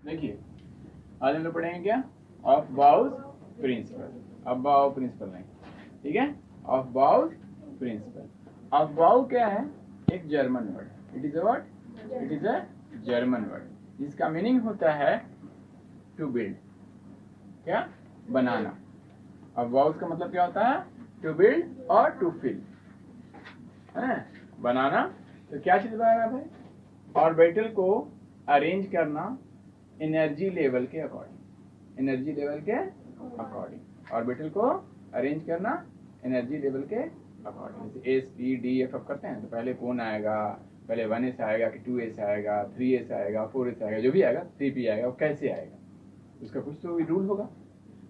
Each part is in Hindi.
देखिए आज हम लोग पढ़ेंगे क्या, ऑफ बाउस प्रिंसिपल। ऑफ बाउ प्रिंसिपल नहीं, ठीक है। ऑफ बाउ प्रिंसिपल। ऑफ बाउ क्या है? एक जर्मन वर्ड है। It is a word, it is a German word जिसका मीनिंग होता है टू बिल्ड, क्या बनाना। ऑफ बाउस का मतलब क्या होता है? टू बिल्ड और टू फिल, है बनाना। तो क्या चीज बनाना भाई? ऑर्बिटल को अरेंज करना एनर्जी लेवल के अकॉर्डिंग, एनर्जी लेवल के अकॉर्डिंग ऑर्बिटल को अरेंज करना एनर्जी लेवल के अकॉर्डिंग। जैसे एस पी डी एफ अब करते हैं तो पहले कौन आएगा, पहले 1s आएगा कि 2s आएगा, 3s आएगा, 4s आएगा, जो भी आएगा 3p आएगा, वो कैसे आएगा उसका कुछ तो रूल होगा।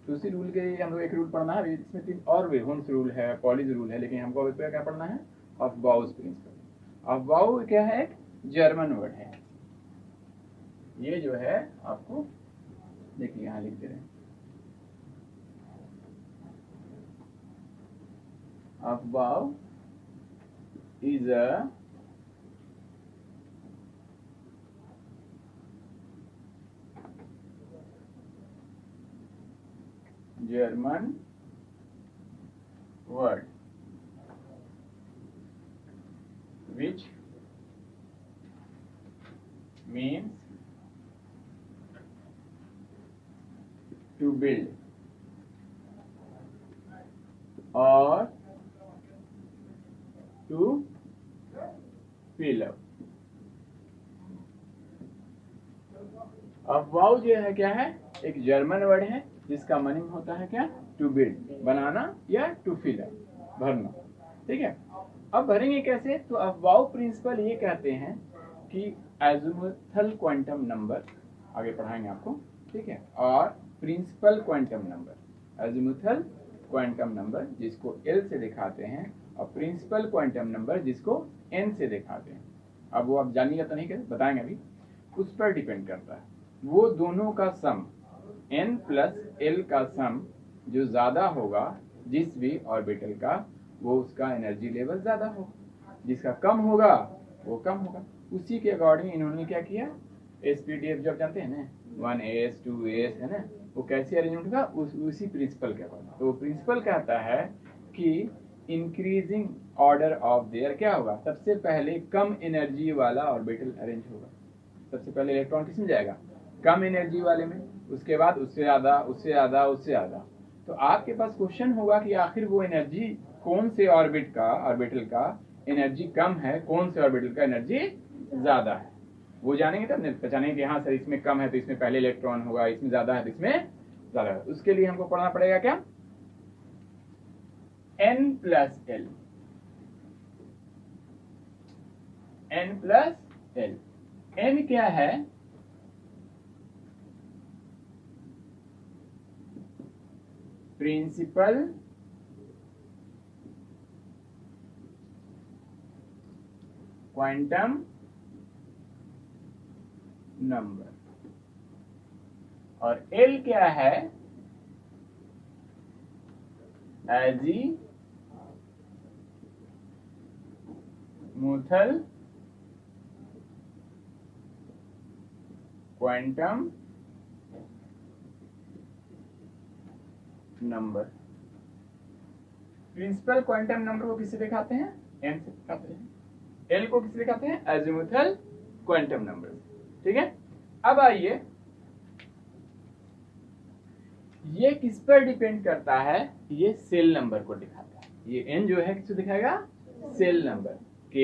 तो उसी रूल के हम लोग एक रूल पढ़ना है। इसमें 3 और भी होम्स रूल है, पॉलिज रूल है, लेकिन हमको अभी क्या पढ़ना है? Of बाउस principal. ऑफ बाउ क्या है? एक जर्मन वर्ड है। ये जो है आपको देखिए यहाँ लिख दे रहे हैं, ऑफ बाउ is a German word which means to build or to fill up। अब वाउ जो है क्या है? एक जर्मन वर्ड है जिसका मीनिंग होता है क्या? टू बिल्ड, बनाना, या टू फिल अप, भरना, ठीक है। अब भरेंगे कैसे? तो अब वाउ प्रिंसिपल ये कहते हैं कि एजिमुथल क्वांटम नंबर, आगे पढ़ाएंगे आपको, ठीक है। और principal quantum number, azimuthal quantum number जिसको एल से दिखाते हैं, और प्रिंसिपल क्वांटम नंबर जिसको एन से दिखाते हैं। अब वो आप जानिएगा तो नहीं, कैसे बताएंगे अभी, उस पर डिपेंड करता है। वो दोनों का सम, n प्लस एल का सम जो ज्यादा होगा जिस भी ऑर्बिटल का, वो उसका एनर्जी लेवल ज्यादा होगा। जिसका कम होगा वो कम होगा। उसी के अकॉर्डिंग इन्होंने क्या किया? एसपीडीएफ जब जानते हैं ना, 1s 2s है ना, वो कैसे अरेंजमेंट होगा? उसी प्रिंसिपल के अकॉर्डिंग। तो वो प्रिंसिपल कहता है कि इंक्रीजिंग ऑर्डर ऑफ देयर क्या होगा? सबसे पहले कम एनर्जी वाला ऑर्बिटल अरेंज होगा। सबसे पहले इलेक्ट्रॉन किस में जाएगा? कम एनर्जी वाले में। उसके बाद उससे ज्यादा, उससे ज्यादा, उससे ज्यादा। तो आपके पास क्वेश्चन होगा कि आखिर वो एनर्जी कौन से ऑर्बिटल का एनर्जी कम है, कौन से ऑर्बिटल का एनर्जी ज्यादा है। वो जानेंगे तब पहचानेंगे कि हाँ सर इसमें कम है तो इसमें पहले इलेक्ट्रॉन होगा, इसमें ज्यादा है तो इसमें ज्यादा है। उसके लिए हमको पढ़ना पड़ेगा क्या? n plus l, n plus l. n क्या है? प्रिंसिपल क्वांटम नंबर, और L क्या है? Azimuthal quantum number. Principal quantum number को किससे दिखाते हैं? n से दिखाते हैं। L को किससे दिखाते हैं? एजीमुथल क्वांटम नंबर, ठीक है। अब आइए, ये किस पर डिपेंड करता है? ये सेल नंबर को दिखाता है। ये n जो है किसको दिखाएगा? Shell number, k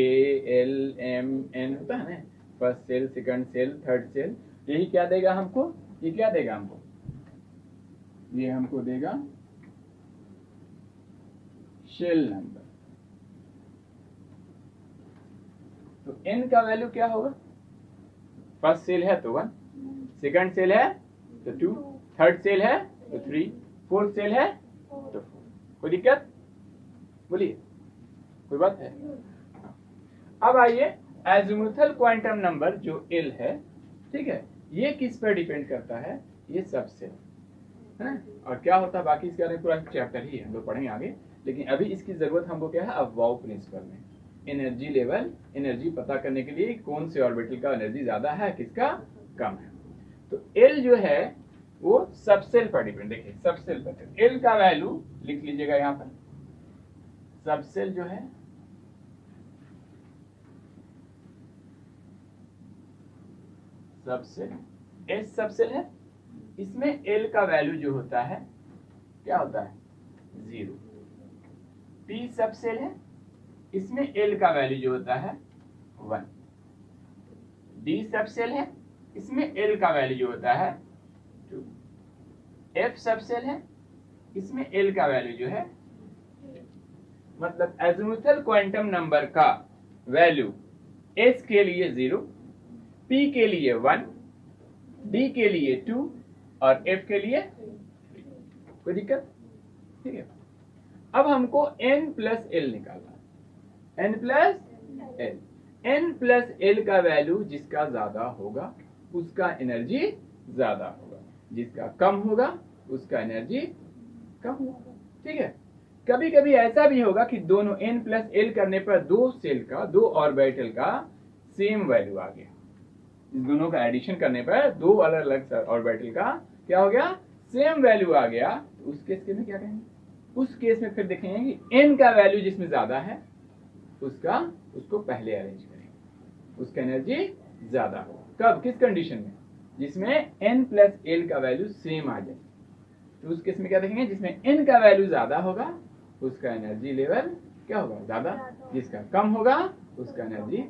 l m n होता है ना, first shell, second shell, third shell. यही क्या देगा हमको? ये क्या देगा हमको? ये हमको देगा शेल नंबर। तो n का वैल्यू क्या होगा? फर्स्ट सेल है तो 1, सेकंड सेल है तो 2, थर्ड सेल है तो 3, फोर्थ सेल है तो 4। कोई दिक्कत? बोलिए, कोई बात है? अब आइए, एजीमुथल क्वांटम नंबर जो L है, ठीक है, ये किस पर डिपेंड करता है? ये सबसे है ना। और क्या होता है बाकी इसके बारे में पूरा चैप्टर ही है, हम लोग पढ़ेंगे आगे। लेकिन अभी इसकी जरूरत हमको क्या है? अब वाउ प्रिंसिपल में एनर्जी लेवल, एनर्जी पता करने के लिए कौन से ऑर्बिटल का एनर्जी ज्यादा है, किसका कम है। तो एल जो है वो सबसेल पर डिपेंड, देखिए सबसेल पर एल का वैल्यू लिख लीजिएगा यहाँ पर। सबसेल जो है सबसेल, एस सबसेल है, इसमें एल का वैल्यू जो होता है क्या होता है 0। पी सबसेल है, इसमें एल का वैल्यू जो होता है 1। डी सबसेल है, इसमें एल का वैल्यू जो होता है 2। एफ सबसेल है, इसमें एल का वैल्यू जो है, मतलब एजिमुथल क्वांटम नंबर का वैल्यू एस के लिए 0, पी के लिए 1, डी के लिए 2 और एफ के लिए 3। कोई दिक्कत? ठीक है। अब हमको n प्लस एल निकालना है। n plus l, n plus L का वैल्यू जिसका ज्यादा होगा उसका एनर्जी ज्यादा होगा, जिसका कम होगा उसका एनर्जी कम होगा। ठीक है। कभी कभी ऐसा भी होगा कि दोनों n प्लस एल करने पर दो सेल का, दो ऑर्बिटल का सेम वैल्यू आ गया। इस दोनों का एडिशन करने पर दो अलग अलग ऑर्बिटल का क्या हो गया, सेम वैल्यू आ गया। तो उस केस में क्या कहेंगे, उस केस में फिर देखेंगे कि n का वैल्यू जिसमें ज्यादा है उसको पहले अरेंज करेंगे, उसका एनर्जी ज्यादा होगा। कब, किस कंडीशन में, जिसमें n प्लस एल का वैल्यू सेम आ जाए। तो उस केस में क्या देखेंगे, जिसमें n का वैल्यू ज्यादा होगा उसका एनर्जी लेवल क्या होगा, ज्यादा, जिसका कम होगा उसका एनर्जी।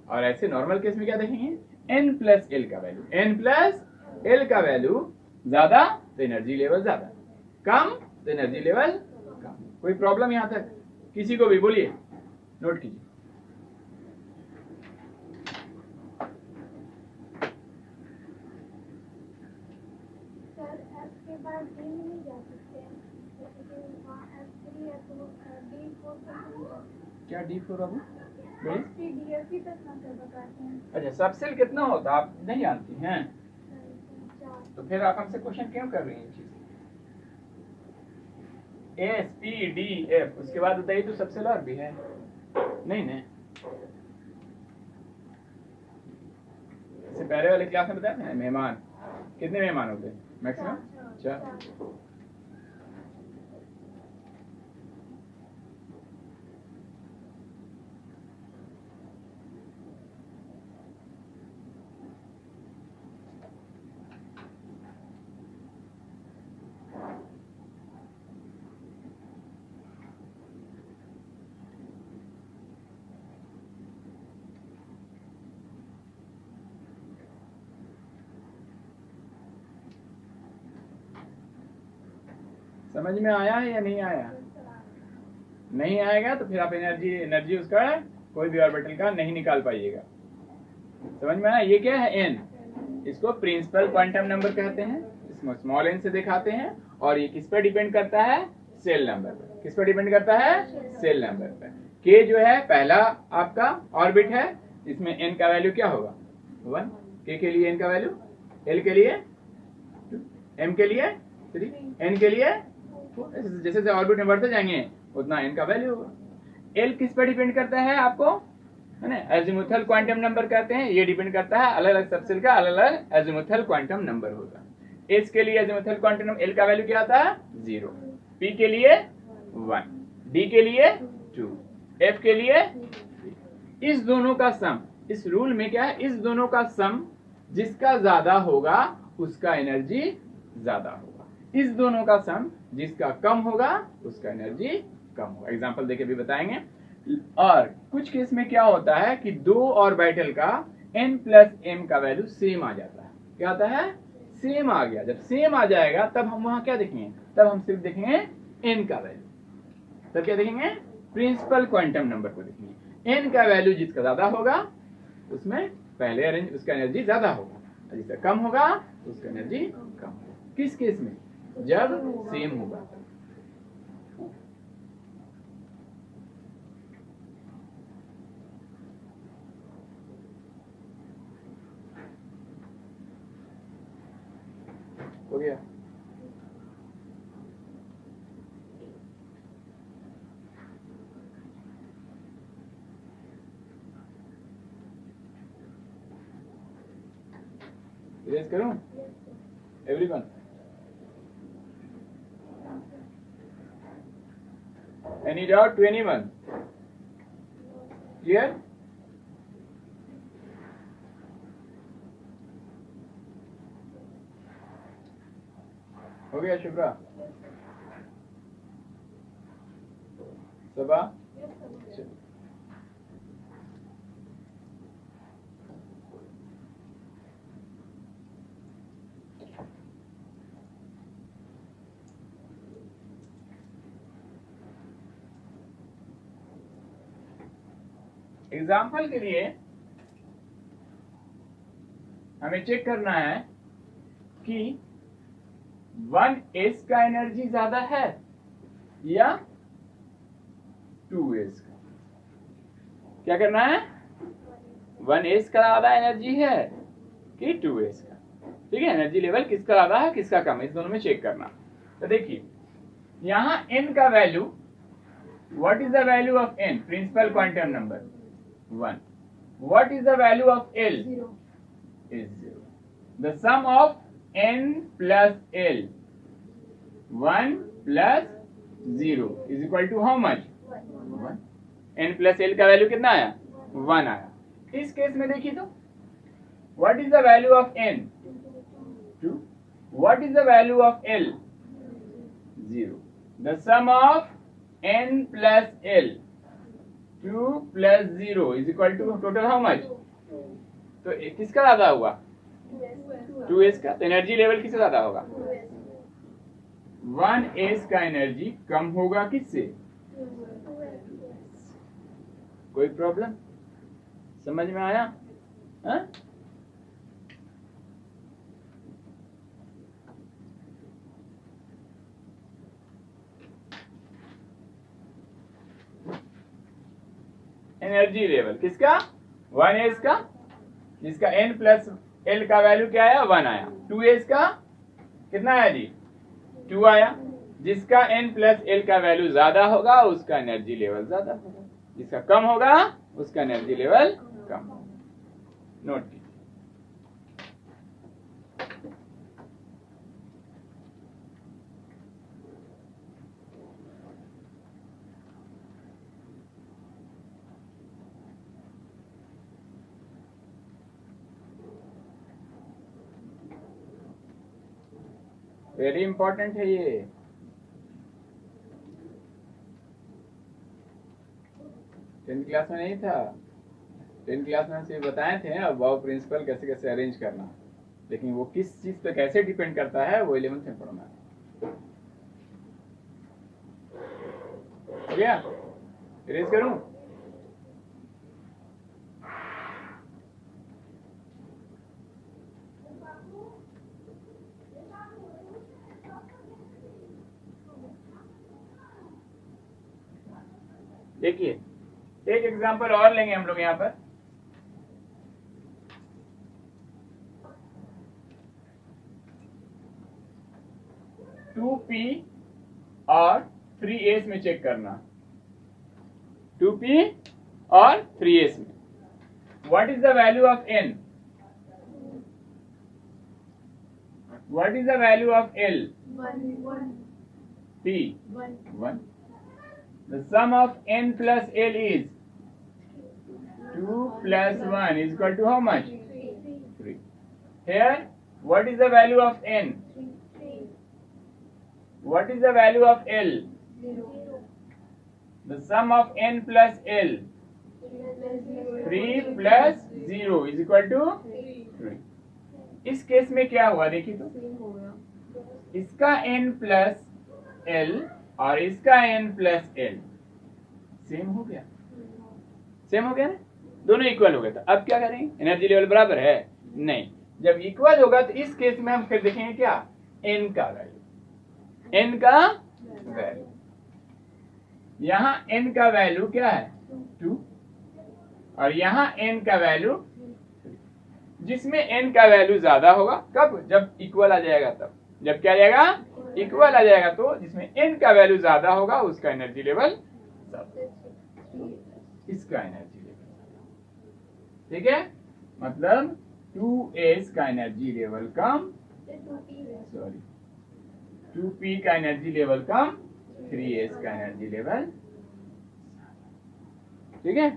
और ऐसे नॉर्मल केस में क्या देखेंगे, n प्लस एल का वैल्यू, n प्लस एल का वैल्यू ज्यादा तो एनर्जी लेवल ज्यादा, कम तो एनर्जी लेवल कम। कोई प्रॉब्लम यहां तक किसी को भी? बोलिए, नोट कीजिए। क्या D4 बाबू? अच्छा, सबसेल कितना होता आप नहीं जानती हैं? तो फिर आप हमसे क्वेश्चन क्यों कर रही हैं? चीज एस पी डी एफ, उसके बाद बताइए तो सबसेल और भी है नहीं ना? इससे पहले वाले क्लास में बताया था मेहमान कितने मेहमान होते हैं मैक्सिमम? 4। समझ में आया है या नहीं आया? नहीं आएगा तो फिर आप एनर्जी उसका कोई भी ऑर्बिटल का नहीं निकाल पाइएगा। समझ में आया? ये क्या है, n, इसको प्रिंसिपल क्वांटम नंबर कहते हैं, इसमें स्मॉल n से दिखाते हैं। और ये किस पर डिपेंड करता है, सेल नंबर पर। किस पर डिपेंड करता है, सेल नंबर पर। k जो है पहला आपका ऑर्बिट है, इसमें n का वैल्यू क्या होगा 1, k के लिए n का वैल्यू, l के लिए 2, m के लिए 3, n के लिए, जैसे जैसे ऑर्बिट में बढ़ते जाएंगे उतना n का वैल्यू होगा। l किस पर डिपेंड करता है आपको, है ना, एजिमुथल क्वांटम नंबर कहते हैं। ये डिपेंड करता है अलग अलग सबसेल का अलग अलग एजिमुथल क्वांटम नंबर होगा। s के लिए एजिमुथल क्वांटम l का वैल्यू क्या आता है 0, p के लिए 1, d के लिए 2, f के लिए 3। इस दोनों का सम, इस रूल में क्या है, इस दोनों का सम जिसका ज्यादा होगा उसका एनर्जी ज्यादा होगा, इस दोनों का सम जिसका कम होगा उसका एनर्जी कम होगा। एग्जांपल देके भी बताएंगे। और कुछ केस में क्या होता है कि दो ऑर्बिटल का n प्लस m का वैल्यू सेम आ जाता है। क्या आता है, सेम आ गया। जब सेम आ जाएगा तब हम वहां क्या देखेंगे, तब हम सिर्फ देखेंगे n का वैल्यू। तब क्या देखेंगे, प्रिंसिपल क्वांटम नंबर को देखेंगे। n का वैल्यू जिसका ज्यादा होगा उसमें पहले अरेंज उसका एनर्जी ज्यादा होगा, जिसका कम होगा उसका एनर्जी कम होगा। किस केस में, जब सेम होगा। हो गया? इरेज करूं everyone? Any doubt to anyone? Clear? हो गया शुभ्रा? सबा? एग्जाम्पल के लिए हमें चेक करना है कि 1s का एनर्जी ज्यादा है या 2s का। क्या करना है? 1s का ज्यादा एनर्जी है कि 2s का। ठीक है, एनर्जी लेवल किसका ज्यादा है किसका कम है, इस दोनों में चेक करना। तो देखिए यहां n का value, what is the value of n? Principal quantum number 1. What is the value of L? 0. Is 0. The sum of n plus L, 1 plus 0 is equal to how much? 1. n plus L का वैल्यू कितना आया? 1 आया। इस केस में देखिए तो what is the value of n? 2. What is the value of L? 0. The sum of n plus L, 2 plus 0 is equal to total how much? तो किसका ज्यादा हुआ? 2s का। तो एनर्जी लेवल किससे ज्यादा होगा? 1s का एनर्जी कम होगा किससे? कोई प्रॉब्लम? समझ में आया? हा? एनर्जी लेवल किसका? 1s का, जिसका n प्लस l का वैल्यू क्या आया? 1 आया। 2s का कितना आया जी? 2 आया। जिसका n प्लस l का वैल्यू ज्यादा होगा उसका एनर्जी लेवल ज्यादा होगा, जिसका कम होगा उसका एनर्जी लेवल कम होगा। नोट कीजिए। वेरी इंपॉर्टेंट है ये। टेंथ क्लास में नहीं था, 10th क्लास में सिर्फ बताए थे अब वाव प्रिंसिपल कैसे कैसे अरेंज करना, लेकिन वो किस चीज पे कैसे डिपेंड करता है वो 11th में पढ़ना है। हो गया? इरेज करूं? देखिए एक एग्जांपल और लेंगे हम लोग यहाँ पर। टू पी और 3s में चेक करना। 2p और 3s में what is the value of n? What is the value of l? 1. p 1. The sum of n plus l is 2 plus 1 is equal to how much? 3. Here, what is the value of n? 3. What is the value of l? 0. The sum of n plus l, 3 plus 0 is equal to 3. इस केस में क्या हुआ देखिए तो, इसका n plus l और इसका n प्लस l सेम हो गया, सेम हो गया ना, दोनों इक्वल हो गए। तो अब क्या करेंगे? एनर्जी लेवल बराबर है? नहीं। जब इक्वल होगा तो इस केस में हम फिर देखेंगे क्या? n का वैल्यू, n का वैल्यू। यहाँ n का वैल्यू क्या है? 2 और यहाँ n का वैल्यू 3। जिसमें n का वैल्यू ज्यादा होगा कब? जब इक्वल आ जाएगा तब। जब क्या आ जाएगा? इक्वल आ जाएगा। तो जिसमें n का वैल्यू ज्यादा होगा उसका एनर्जी लेवल ज्यादा, इसका एनर्जी लेवल। ठीक है, मतलब 2s का एनर्जी लेवल कम, सॉरी 2p का एनर्जी लेवल कम, 3s का एनर्जी लेवल, ठीक है।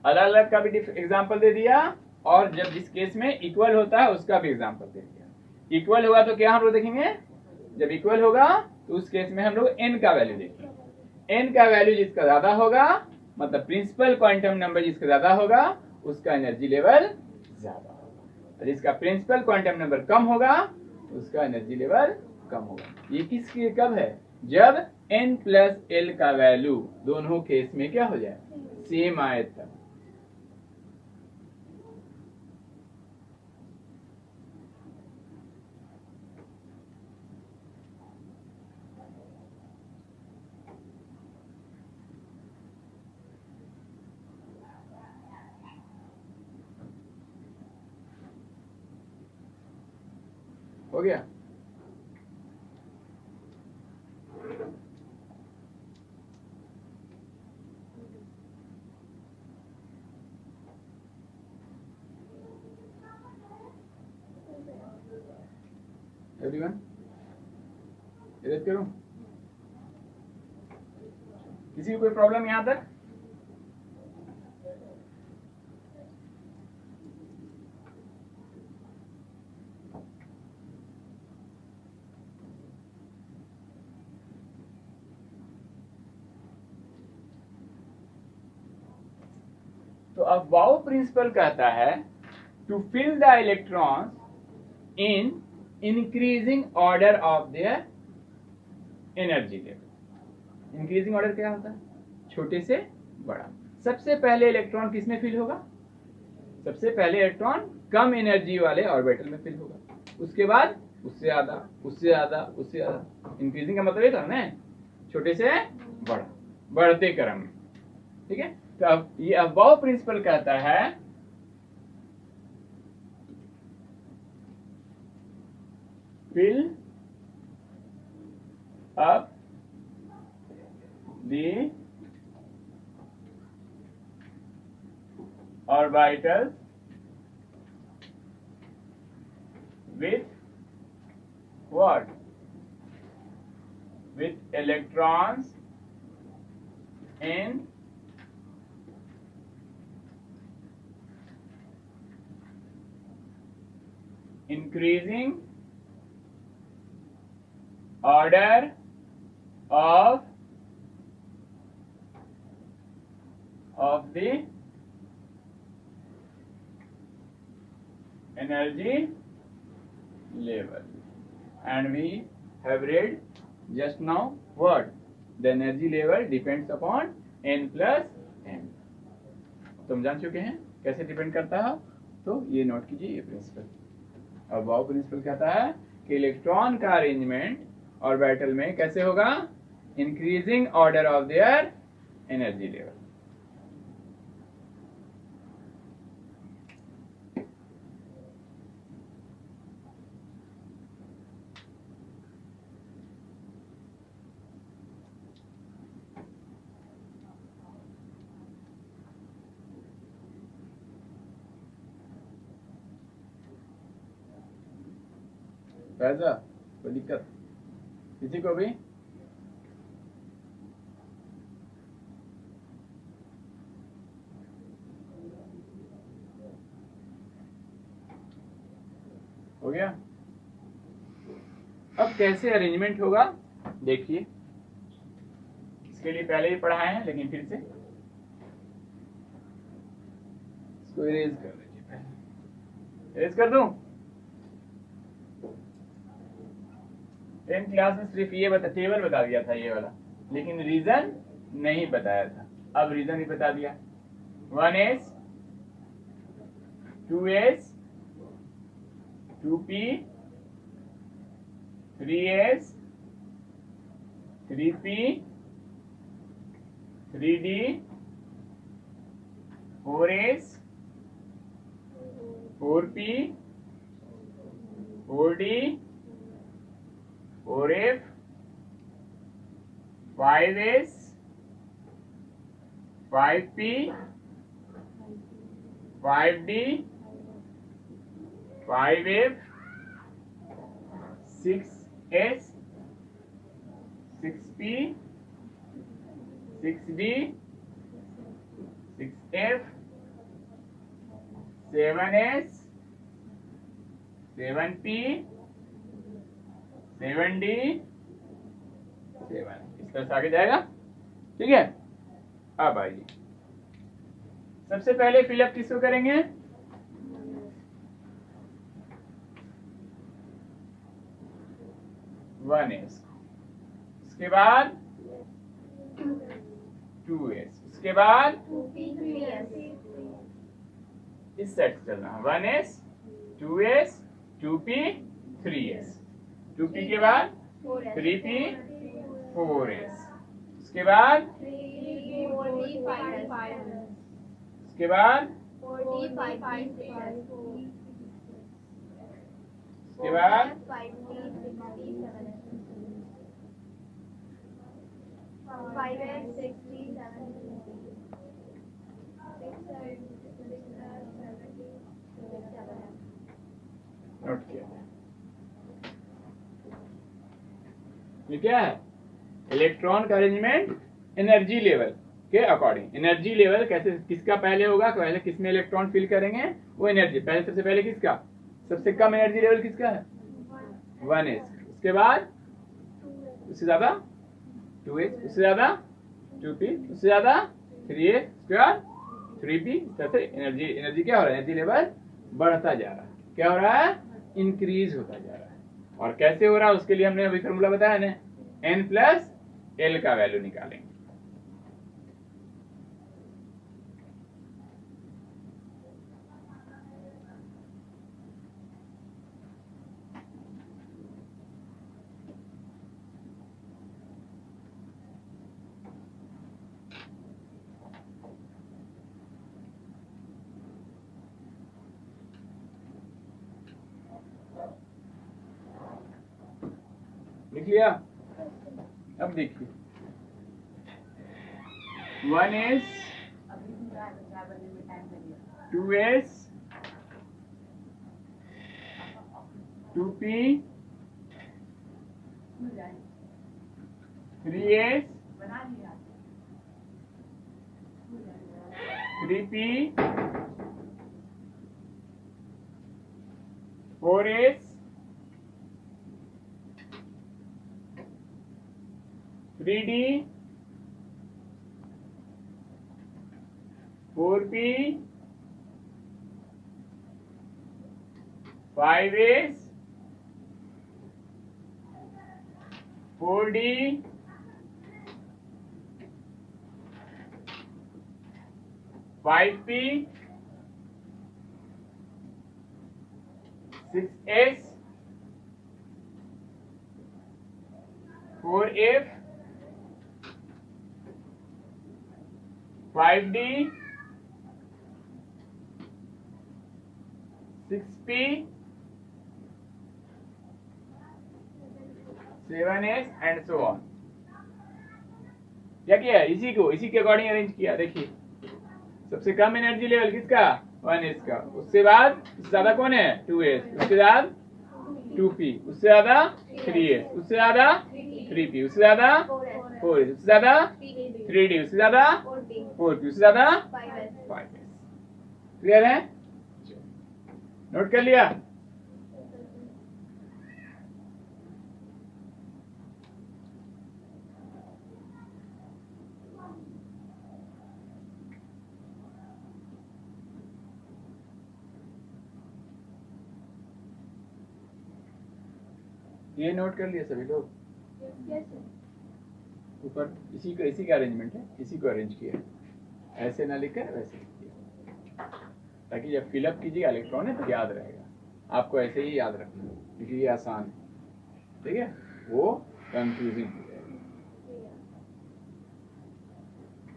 अलग अलग का भी एग्जांपल दे दिया, और जब जिस केस में इक्वल होता है उसका भी एग्जांपल दे दिया। इक्वल होगा तो क्या हम लोग देखेंगे, जब इक्वल होगा तो उस केस में हम लोग n का वैल्यू देखेंगे। n का वैल्यू जिसका ज्यादा होगा, मतलब प्रिंसिपल क्वांटम नंबर जिसका ज्यादा होगा उसका एनर्जी लेवल ज्यादा होगा, और जिसका प्रिंसिपल क्वांटम नंबर कम होगा उसका एनर्जी लेवल कम होगा। ये किसके कब है, जब n प्लस l का वैल्यू दोनों केस में क्या हो जाए, सेम आए तब। हो गया। एवरीवन इरेज करूं, किसी को कोई प्रॉब्लम यहां तक? तो अब वाउ प्रिंसिपल कहता है to fill the electrons in increasing order of their energy level. Increasing order क्या होता है, छोटे से बड़ा। सबसे पहले इलेक्ट्रॉन किस में फिल होगा, सबसे पहले इलेक्ट्रॉन कम एनर्जी वाले ऑर्बिटल में फिल होगा, उसके बाद उससे ज्यादा, उससे ज्यादा, उससे ज्यादा। इंक्रीजिंग का मतलब ये था ना, छोटे से बड़ा, बढ़ते क्रम में, ठीक है। तो अब ये अबाव प्रिंसिपल कहता है fill up the orbitals with what? With electrons in increasing order of the energy level, and we have read just now what the energy level depends upon n plus m। तुम जान चुके हैं कैसे डिपेंड करता है, तो ये नोट कीजिए ये प्रिंसिपल। अब वाउ प्रिंसिपल कहता है कि इलेक्ट्रॉन का अरेंजमेंट ऑर्बिटल में कैसे होगा, increasing order of their energy level. पैसा कोई दिक्कत किसी को भी? हो गया। अब कैसे अरेंजमेंट होगा देखिए, इसके लिए पहले ही पढ़ाए हैं लेकिन फिर से इसको इरेज कर लीजिए। पहले इरेज कर दूं। 10th क्लास में सिर्फ ये टेबल बता दिया था ये वाला, लेकिन रीजन नहीं बताया था। अब रीजन ही बता दिया। 1s 2s 2p 3s 3p 3d 4s 4p 4d 4f 5s 5p 5d 5f 6s 6p 6d 6f 7s 7p 7d 7 इस तरह से आगे जाएगा। ठीक है, अब आइए सबसे पहले फिलअप किसको करेंगे? 1s, उसके बाद 2s, उसके बाद इस सेट चलना 1s 2s 2p 3s, 2p के बाद 3p 4s, उसके बाद उसके बाद उसके बाद 5 नोट किया। ये क्या है? इलेक्ट्रॉन का अरेंजमेंट एनर्जी लेवल के अकॉर्डिंग। एनर्जी लेवल कैसे, किसका पहले होगा, पहले किस में इलेक्ट्रॉन फिल करेंगे, वो एनर्जी पहले, सबसे पहले किसका, सबसे कम एनर्जी लेवल किसका है? 1s, उसके बाद उससे ज्यादा 2s, उससे ज्यादा 2p, उससे ज्यादा 3s, उसके बाद 3p। इस तरह से एनर्जी क्या हो रहा है? एनर्जी लेवल बढ़ता जा रहा है। क्या हो रहा है? इंक्रीज होता जा रहा है। और कैसे हो रहा है उसके लिए हमने अभी फॉर्मूला बताया ना, n+l का वैल्यू निकालेंगे। लिख लिया? अब देखिए 1s 2s 2p 3s 3p 4s 3d 4p 5s 4d 5p 6s 4f 5d 6p 7s and so on. क्या किया? इसी के अकॉर्डिंग अरेंज किया। देखिए सबसे कम एनर्जी लेवल किसका? 1s का, उससे बाद उससे ज्यादा कौन है? 2s, उसके बाद 2p, उससे ज्यादा 3s, उससे ज्यादा 3p, उससे ज्यादा 4s, उससे ज्यादा 3d, उससे ज्यादा 4p, उससे ज्यादा 5s। क्लियर है? नोट कर लिया? ये नोट कर लिए सभी लोग? ऊपर इसी का अरेंजमेंट है, इसी को अरेंज किया, ऐसे ना लिखकर वैसे लिख दिया, ताकि जब फिलअप कीजिएगा इलेक्ट्रॉन है तो याद रहेगा। आपको ऐसे ही याद रखना क्योंकि ये आसान है। ठीक है, वो कंफ्यूजिंग हो जाएगा।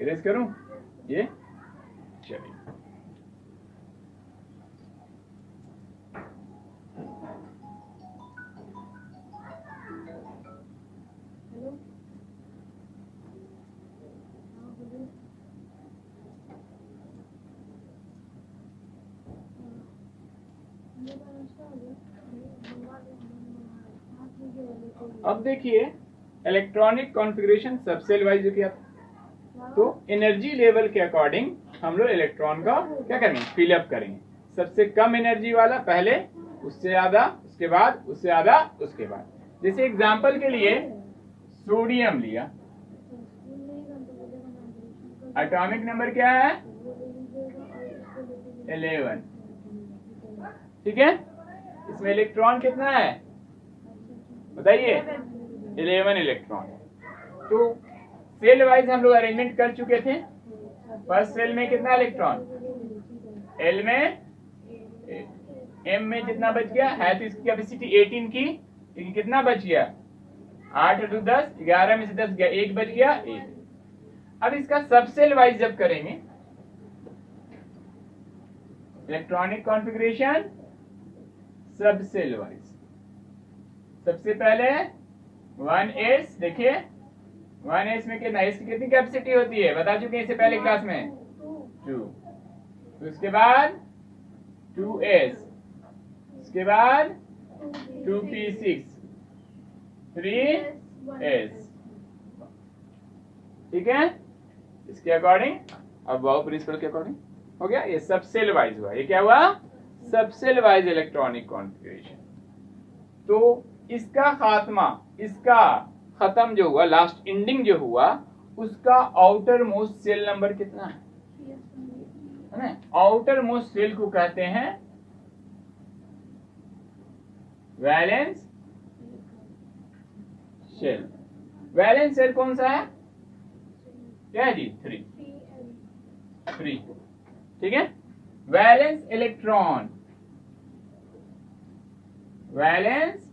इरेज करूं ये? चलिए अब देखिए इलेक्ट्रॉनिक कॉन्फ़िगरेशन सब सेल वाइज जो किया था, तो एनर्जी लेवल के अकॉर्डिंग हम लोग इलेक्ट्रॉन का क्या करेंगे, फिलअप करेंगे। सबसे कम एनर्जी वाला पहले, उससे ज्यादा, उसके बाद, उससे ज्यादा, उसके बाद। जैसे एग्जांपल के लिए सोडियम लिया, एटॉमिक नंबर क्या है 11, ठीक है। इसमें इलेक्ट्रॉन कितना है बताइए, 11 इलेक्ट्रॉन। तो सेल वाइज हम लोग अरेंजमेंट कर चुके थे। फर्स्ट सेल में कितना इलेक्ट्रॉन, एल में, एम में जितना बच गया है, तो इसकी कैपेसिटी 18 की, लेकिन कितना बच गया 8 और 2 10, 11 में से 10 गया, 1 बच गया 1। अब इसका सब सेल वाइज जब करेंगे इलेक्ट्रॉनिक कॉन्फ़िगरेशन सब सेल वाइज, सबसे पहले 1s, देखिए 1s में कितना, इसकी कितनी कैपेसिटी होती है बता चुके हैं इससे पहले क्लास में, 2। तो उसके बाद 2s, उसके बाद 2p6, 3s, ठीक है। इसके अकॉर्डिंग अब वाउ प्रिंसिपल के अकॉर्डिंग हो गया, ये सब सेल वाइज हुआ। ये क्या हुआ, सब सेल वाइज इलेक्ट्रॉनिक कॉन्फ़िगरेशन। तो इसका खात्मा, इसका खत्म जो हुआ, लास्ट एंडिंग जो हुआ, उसका आउटर मोस्ट सेल नंबर कितना है ना। आउटर मोस्ट सेल को कहते हैं वैलेंस सेल। वैलेंस सेल कौन सा है, क्या है जी, 3, ठीक है। Valence electron, valence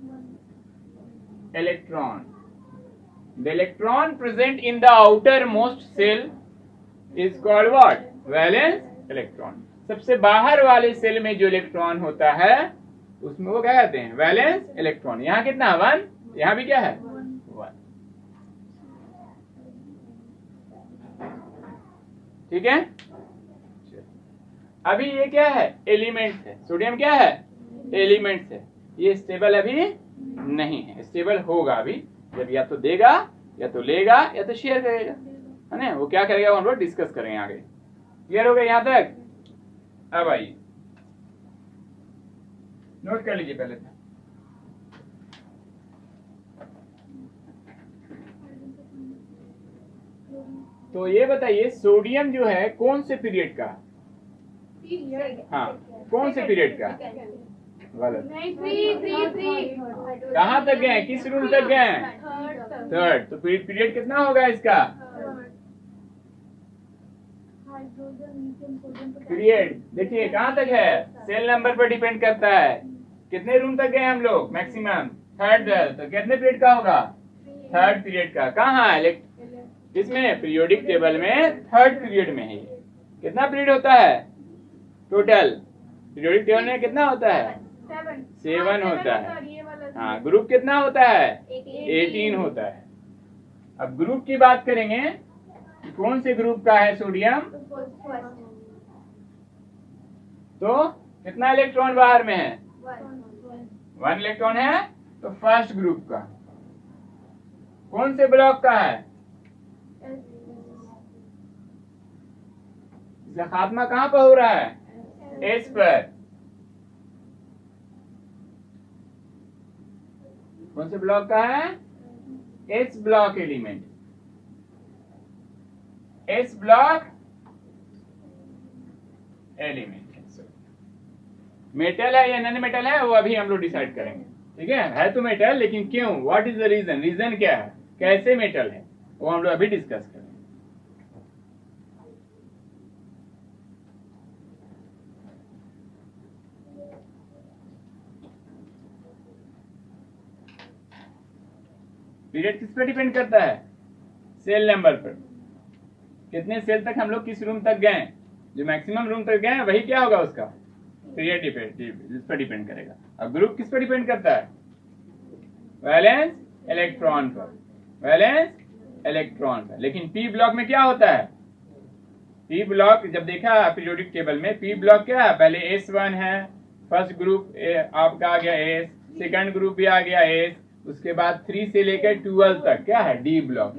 electron, the electron present in the outermost cell is called what, valence electron। सबसे बाहर वाले सेल में जो इलेक्ट्रॉन होता है उसमें वो क्या कहते हैं, वैलेंस इलेक्ट्रॉन। यहाँ कितना 1, यहाँ भी क्या है 1, ठीक है। अभी ये क्या है, एलिमेंट है, सोडियम क्या है, एलिमेंट है। ये स्टेबल अभी नहीं है, स्टेबल होगा अभी, जब या तो देगा, या तो लेगा, या तो शेयर करेगा, है ना। वो क्या करेगा वो हम लोग डिस्कस करेंगे आगे। क्लियर हो गया यहाँ तक। अब आइए नोट कर लीजिए पहले। तो ये बताइए सोडियम जो है कौन से पीरियड का, हाँ कौन से पीरियड का, गलत, कहाँ तक गए, किस रूल तक गए, 3rd। तो पीरियड कितना होगा इसका, पीरियड देखिए कहाँ तक है, सेल नंबर पर डिपेंड करता है। कितने रूम तक गए हम लोग, मैक्सिमम 3rd। तो कितने पीरियड का होगा, 3rd पीरियड का। कहाँ है इसमें, पीरियोडिक टेबल में 3rd पीरियड में है। कितना पीरियड होता है टोटल, पीरियोडिक टेबल में कितना होता है, 7 होता है। हाँ ग्रुप कितना होता है, 18 होता है। अब ग्रुप की बात करेंगे, कौन से ग्रुप का है सोडियम, तो कितना इलेक्ट्रॉन बाहर में है, 1 इलेक्ट्रॉन है। तो फर्स्ट ग्रुप का। कौन से ब्लॉक का है, इसका खात्मा कहाँ पर हो रहा है, एस पर। कौन से ब्लॉक का है, S block element, S block element. Metal है या नॉन मेटल है वो अभी हम लोग डिसाइड करेंगे, ठीक है तो मेटल, लेकिन क्यों, what is the reason, reason क्या है, कैसे मेटल है, वो हम लोग अभी डिस्कस करेंगे। पीरियड किस पर डिपेंड करता है, सेल नंबर पर। कितने सेल तक हम लोग किस रूम तक गए, जो मैक्सिमम रूम तक गए वही क्या होगा उसका पीरियड इस पर डिपेंड करेगा। अब ग्रुप किस पर डिपेंड करता है, वैलेंस इलेक्ट्रॉन पर, वैलेंस इलेक्ट्रॉन पर। लेकिन पी ब्लॉक में क्या होता है, पी ब्लॉक जब देखा पीरियोडिक टेबल में, पी ब्लॉक क्या है, पहले S1 है, फर्स्ट ग्रुप आपका आ गया एस, सेकंड ग्रुप भी आ गया एस, उसके बाद 3 से लेकर 12 तक क्या है डी ब्लॉक।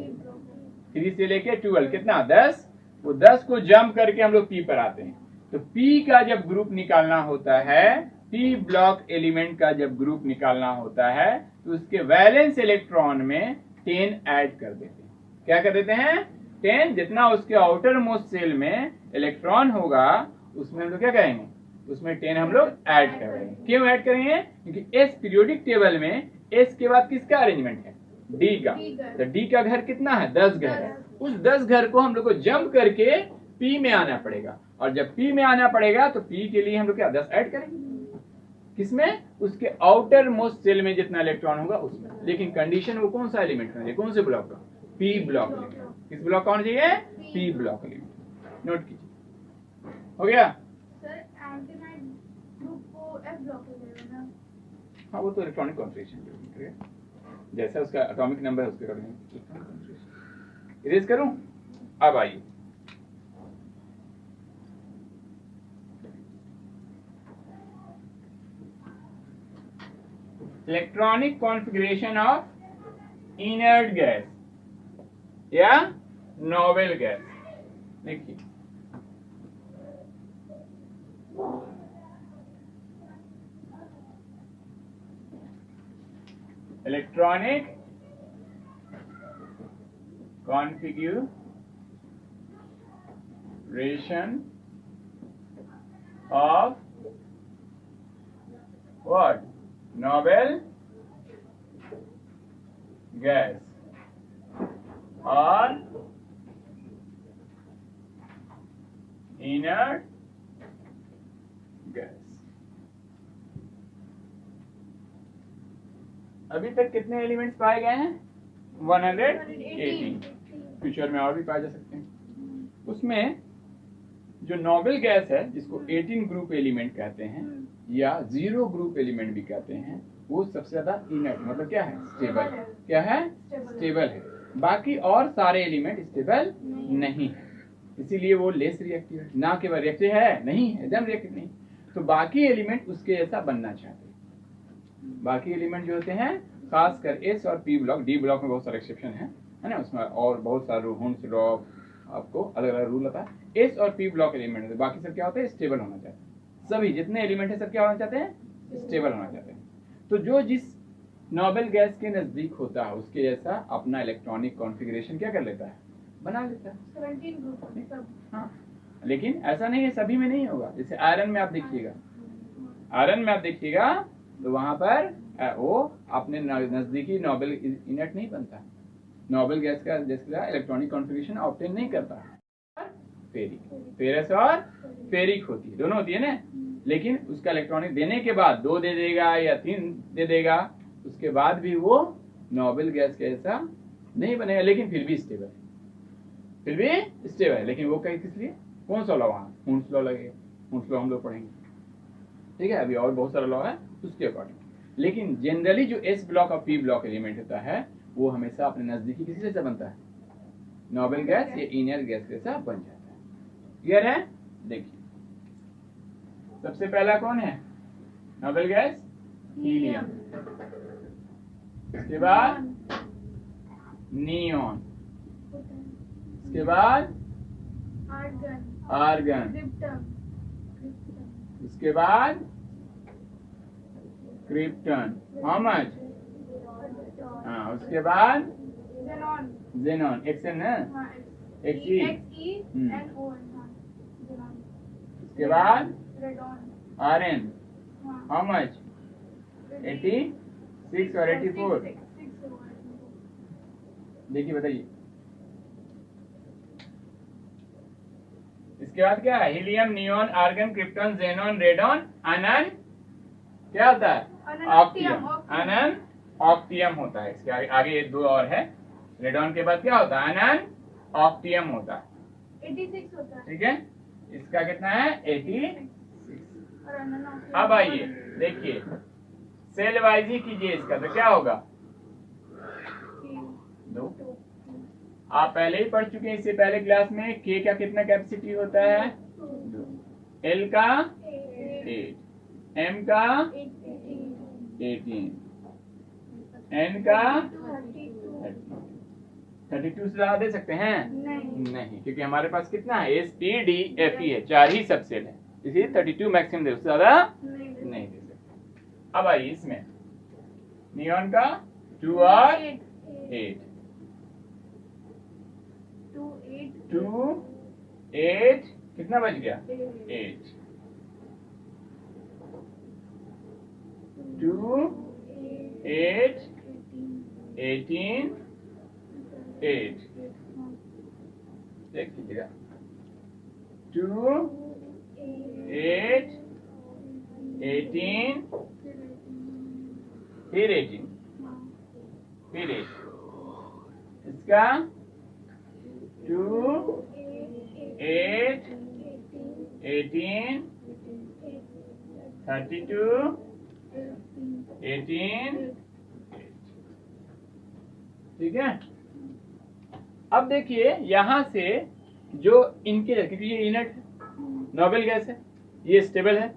3 से लेकर 12 कितना 10, वो 10 को जंप करके हम लोग पी पर आते हैं। तो पी का जब ग्रुप निकालना होता है, पी ब्लॉक एलिमेंट का जब ग्रुप निकालना होता है, तो उसके वैलेंस इलेक्ट्रॉन में 10 ऐड कर देते हैं। क्या कर देते हैं 10, जितना उसके आउटर मोस्ट सेल में इलेक्ट्रॉन होगा उसमें हम लोग क्या करेंगे, उसमें 10 हम लोग ऐड करेंगे। क्यों ऐड करेंगे, क्योंकि एस पीरियोडिक टेबल में एस के बाद किसका अरेंजमेंट है, डी का। तो डी का घर कितना है 10 घर है, उस 10 घर को हम लोग को जंप करके पी में आना पड़ेगा, और जब पी में आना पड़ेगा तो पी के लिए हम लोग क्या 10 ऐड करेंगे, किसमें, उसके आउटर मोस्ट सेल में जितना इलेक्ट्रॉन होगा उसमें। लेकिन कंडीशन वो कौन सा एलिमेंट होना चाहिए, कौन से ब्लॉक का, पी ब्लॉक एलिमेंट। किस ब्लॉक का होना चाहिए, पी ब्लॉक एलिमेंट। नोट कीजिए, हो गया। सर एल्केनाइड ग्रुप को एफ ब्लॉक हो जाएगा ना। हाँ वो तो इलेक्ट्रॉनिक कॉन्फ़िगरेशन जैसा उसका एटॉमिक नंबर है उसके अकॉर्डिंग। इरेज करूं, अब आइए electronic configuration of inert gas या नोबेल गैस। देखिए electronic configuration of what, noble gas और इनर्ट गैस। अभी तक कितने एलिमेंट्स पाए गए हैं, 118। फ्यूचर में और भी पाए जा सकते हैं। उसमें जो नोबेल गैस है जिसको 18 ग्रुप एलिमेंट कहते हैं या 0 ग्रुप एलिमेंट भी कहते हैं, वो सबसे ज्यादा इनर्ट मतलब क्या है, स्टेबल। क्या है, स्टेबल है। बाकी और सारे एलिमेंट स्टेबल नहीं है, इसीलिए वो लेस रिएक्टिव है। ना केवल रिएक्टिव है, नहीं है, एकदम रिएक्टिव नहीं। तो बाकी एलिमेंट उसके जैसा बनना चाहते हैं। बाकी एलिमेंट जो होते हैं खासकर एस और पी ब्लॉक, डी ब्लॉक में बहुत सारे एक्सेप्शन है ना, उसमें और बहुत सारे हुन्स रॉक आपको अलग अलग रूल होता है। एस और पी ब्लॉक एलिमेंट होते हैं, बाकी सब क्या होते हैं, स्टेबल होना चाहते हैं। सभी जितने एलिमेंट है सब क्या होना चाहते हैं, स्टेबल होना चाहते हैं। तो जो जिस नोबेल गैस के नजदीक होता है उसके जैसा अपना इलेक्ट्रॉनिक कॉन्फ़िगरेशन क्या कर लेता है, बना लेता है। 17 ग्रुप सब। हाँ, लेकिन ऐसा नहीं है, सभी में नहीं होगा। जैसे आयरन में आप देखिएगा, आयरन में आप देखिएगा तो वहां पर वो अपने नजदीकी नोबेल इनर्ट नहीं बनता, नोबेल गैस का जैसा इलेक्ट्रॉनिक कॉन्फ़िगरेशन ऑब्टेन नहीं करता। फेरिक, फेरस और फेरिक होती है, दोनों होती है ना। लेकिन उसका इलेक्ट्रॉनिक देने के बाद 2 दे देगा या 3 दे देगा, उसके बाद भी वो नोबेल गैस के ऐसा नहीं बनेगा, लेकिन फिर भी स्टेबल है, फिर भी स्टेबल है। लेकिन वो कहीं किस लिए, कौन सा लॉ, वहां हुन्स लॉ लगेगा, हुन्स लॉ हम लोग पढ़ेंगे, ठीक है। अभी और बहुत सारा लॉ है उसके अकॉर्डिंग। लेकिन जनरली जो एस ब्लॉक और पी ब्लॉक एलिमेंट होता है वो हमेशा अपने नजदीकी किसी से बनता है, नोबेल गैस या इनर्ट गैस के साथ बन जाता है। क्लियर है। देखिए सबसे पहला कौन है, नोबेल गैस, हीलियम। इसके बाद नियॉन, इसके बाद आर्गन, इसके बाद क्रिप्टन, हाउ मच, हाँ, उसके बाद जेनॉन, एक्स एन है, इसके बाद आरएन, हाउ मच, 86 और 84। देखिए बताइए, इसके बाद क्या है, helium, neon, argon, krypton, xenon, radon, अनन, क्या होता है, ऑक्टियम, अनन ऑक्टियम होता है। इसके आगे ये 2 और है, रेडॉन के बाद क्या होता है, अनन ऑक्टियम होता है, 86 होता है, ठीक है। इसका कितना है, 86। अब आइए देखिए सेल वाइज ही कीजिए इसका, तो क्या होगा, 2। आप पहले ही पढ़ चुके हैं इससे पहले क्लास में, के का कितना कैपेसिटी होता है, 2, एल का 8, M का 18, N का 32 से ज्यादा दे सकते हैं? नहीं, क्योंकि हमारे पास कितना है? S P D F E है, 4 ही सब सेल है, इसलिए 32 मैक्सिमम दे, उससे ज्यादा नहीं दे सकते। अब आइए इसमें नियॉन का 2 और 8, 2 8 कितना बच गया? 8, 2 8 18 8, देख लीजिएगा, 2 8 18 फिर 18 फिर 8, इसका 2 8 18 32 18, ठीक है। अब देखिए यहां से जो इनके, क्योंकि ये इनर्ट है, नोबल गैस है, ये स्टेबल है,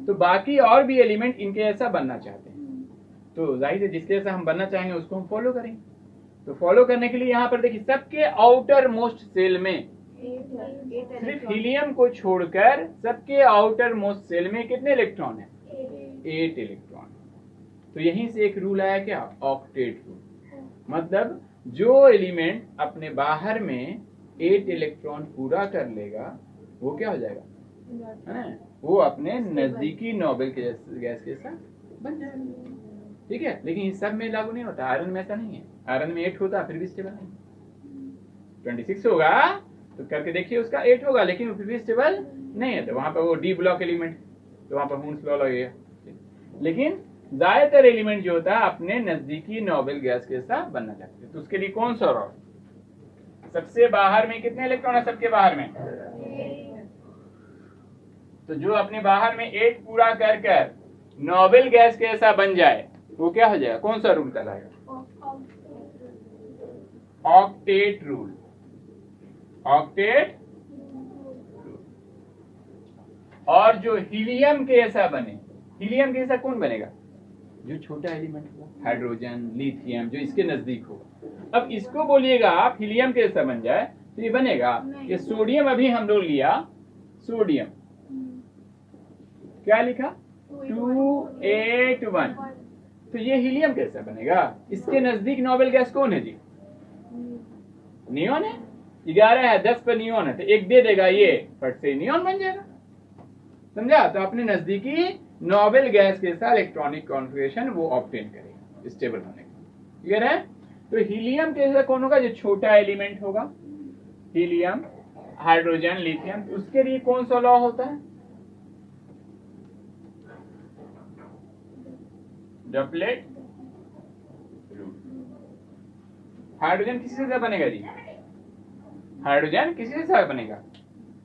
तो बाकी और भी एलिमेंट इनके जैसा बनना चाहते हैं, तो जाहिर है जिसके जैसा हम बनना चाहेंगे उसको हम फॉलो करेंगे। तो फॉलो करने के लिए यहाँ पर देखिए सबके आउटर मोस्ट सेल में सिर्फ हीलियम को छोड़कर सबके आउटर मोस्ट सेल में कितने इलेक्ट्रॉन है? 8 इलेक्ट्रॉन। तो यहीं से एक रूल आया क्या? Octet rule. मतलब जो एलिमेंट अपने बाहर में 8 इलेक्ट्रॉन पूरा कर लेगा वो क्या हो जाएगा, है ना, वो अपने नजदीकी नोबेल गैस के साथ बन जाएगा, ठीक है। लेकिन इस सब में लागू नहीं होता, आयरन में ऐसा नहीं है, आयरन में 8 होता फिर भी स्टेबल नहीं। 26 होगा तो करके देखिए उसका 8 होगा लेकिन फिर भी स्टेबल नहीं है, तो वहां पर वो डी ब्लॉक एलिमेंट, तो वहां पर हुन्स लॉ लगेगा। लेकिन ज्यादातर एलिमेंट जो होता है अपने नजदीकी नोबेल गैस के साथ बनना चाहते हैं, तो उसके लिए कौन सा रॉड? सबसे बाहर में कितने इलेक्ट्रॉन है? सबके बाहर में, तो जो अपने बाहर में 8 पूरा कर कर नोबेल गैस के ऐसा बन जाए वो क्या हो जाएगा? कौन सा रूल कहलाएगा? Octet rule. Octet rule. और जो हीलियम के ऐसा बने, हीलियम के ऐसा कौन बनेगा? जो छोटा एलिमेंट हो, हाइड्रोजन, लिथियम, जो इसके नजदीक हो। अब इसको बोलिएगा आप हीलियम के ऐसा बन जाए तो ये बनेगा? ये सोडियम अभी हम लोग लिया, सोडियम क्या लिखा? 281, तो ये हीलियम कैसा बनेगा? इसके नजदीक नोबेल गैस कौन है जी? नियॉन है। 11 है, 10 पर नियॉन है, तो एक दे देगा ये, फट से नियॉन बन जाएगा, समझा? तो अपने नजदीकी नोबेल गैस के साथ इलेक्ट्रॉनिक कॉन्फ़िगरेशन वो ऑब्टेन करेगा स्टेबल होने का। क्लियर है? तो हीलियम के साथ कौन होगा? जो छोटा एलिमेंट होगा, हीलियम, हाइड्रोजन, लिथियम, उसके लिए कौन सा लॉ होता है? Doublet rule. हाइड्रोजन किसी से बनेगा जी? हाइड्रोजन किसी से बनेगा?